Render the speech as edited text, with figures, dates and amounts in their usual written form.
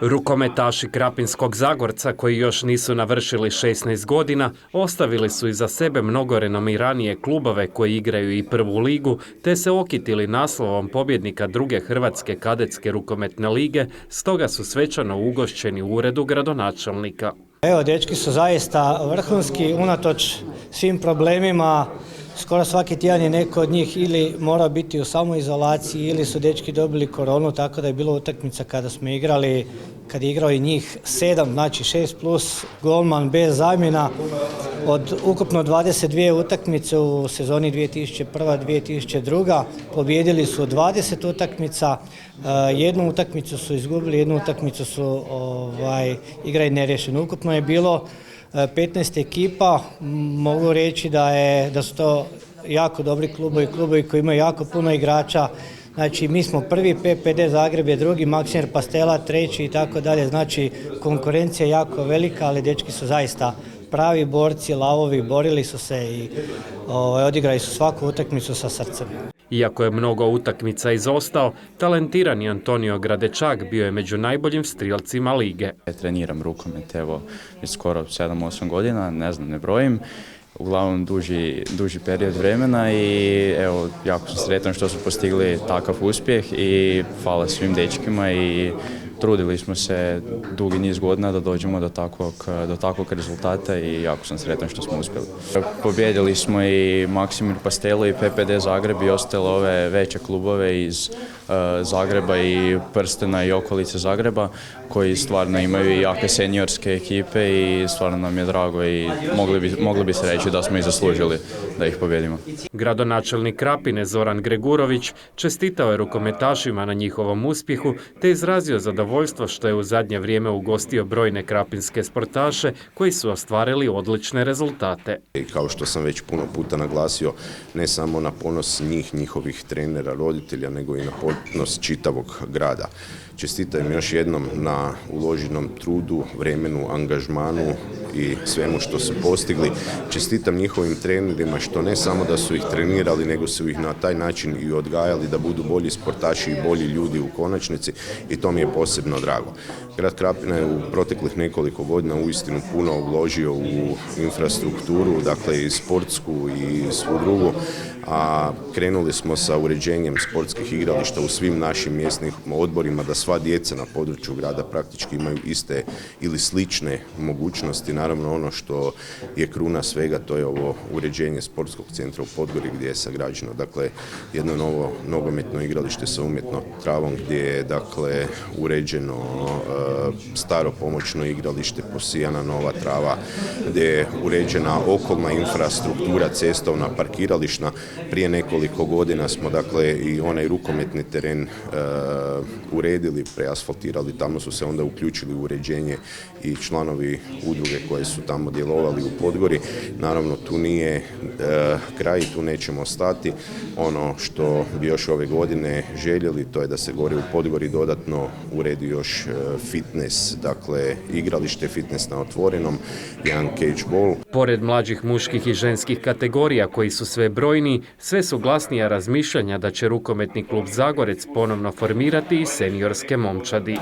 Rukometaši Krapinskog Zagorca, koji još nisu navršili 16 godina, ostavili su iza sebe mnogo renomiranije klubove koji igraju i prvu ligu, te se okitili naslovom pobjednika druge Hrvatske kadetske rukometne lige, stoga su svečano ugošćeni u uredu gradonačelnika. Evo, dečki su zaista vrhunski, unatoč svim problemima. Skoro svaki tjedan je neko od njih ili mora biti u samoizolaciji ili su dečki dobili koronu, tako da je bilo utakmica kada smo igrali, kad je igrao i njih 7, znači 6 plus golman bez zamjena. Od ukupno 22 utakmice u sezoni 2001-2002 pobijedili su 20 utakmica, jednu utakmicu su izgubili, jednu utakmicu su igrali neriješeno. Ukupno je bilo 15 ekipa, mogu reći da su to jako dobri klubovi koji imaju jako puno igrača. Znači, mi smo prvi, PPD Zagreb je drugi, Maksimir Pastela treći i tako dalje. Znači, konkurencija je jako velika, ali dečki su zaista pravi borci, lavovi, borili su se i odigrali su svaku utakmicu sa srcem. Iako je mnogo utakmica izostao, talentirani Antonio Gradečak bio je među najboljim strijelcima lige. Treniram rukomet, evo, već skoro 7-8 godina, ne brojim. Uglavnom duži period vremena i evo, jako sam sretan što su postigli takav uspjeh i hvala svim dečkima i trudili smo se dugi niz godina da dođemo do takvog rezultata i jako sam sretan što smo uspjeli. Pobijedili smo i Maksimir Pastelu i PPD Zagreb i ostale ove veće klubove iz Zagreba i prstena i okolice Zagreba koji stvarno imaju i jake seniorske ekipe i stvarno nam je drago i mogli bi se reći da smo i zaslužili da ih pobjedimo. Gradonačelnik Krapine Zoran Gregurović čestitao je rukometašima na njihovom uspjehu te izrazio zadovoljstvo što je u zadnje vrijeme ugostio brojne krapinske sportaše koji su ostvarili odlične rezultate. I kao što sam već puno puta naglasio, ne samo na ponos njihovih trenera, roditelja, nego i na ponos čitavog grada. Čestitam još jednom na uloženom trudu, vremenu, angažmanu i svemu što su postigli. Čestitam njihovim trenerima što ne samo da su ih trenirali, nego su ih na taj način i odgajali da budu bolji sportaši i bolji ljudi u konačnici i to mi je posebno drago. Grad Krapina je u proteklih nekoliko godina uistinu puno uložio u infrastrukturu, dakle i sportsku i svu drugu, a krenuli smo sa uređenjem sportskih igrališta u svim našim mjesnim odborima da sva djeca na području grada praktički imaju iste ili slične mogućnosti. Naravno, ono što je kruna svega, to je ovo uređenje sportskog centra u Podgori gdje je sagrađeno, dakle, jedno novo nogometno igralište sa umjetnom travom gdje je, dakle, uređeno staro pomoćno igralište, posijana nova trava, gdje je uređena okolna infrastruktura, cestovna, parkirališna. Prije nekoliko godina smo, dakle, i onaj rukometni teren uredili, preasfaltirali, tamo su se onda uključili u uređenje i članovi udruge koje su tamo djelovali u Podgori. Naravno, tu nije kraj, tu nećemo stati. Ono što bi još ove godine željeli, to je da se gore u Podgori dodatno uredi još fitness, dakle, igralište, fitness na otvorenom, jedan cage ball. Pored mlađih muških i ženskih kategorija koji su sve brojniji, sve su glasnija razmišljanja da će rukometni klub Zagorec ponovno formirati i seniorske momčadi.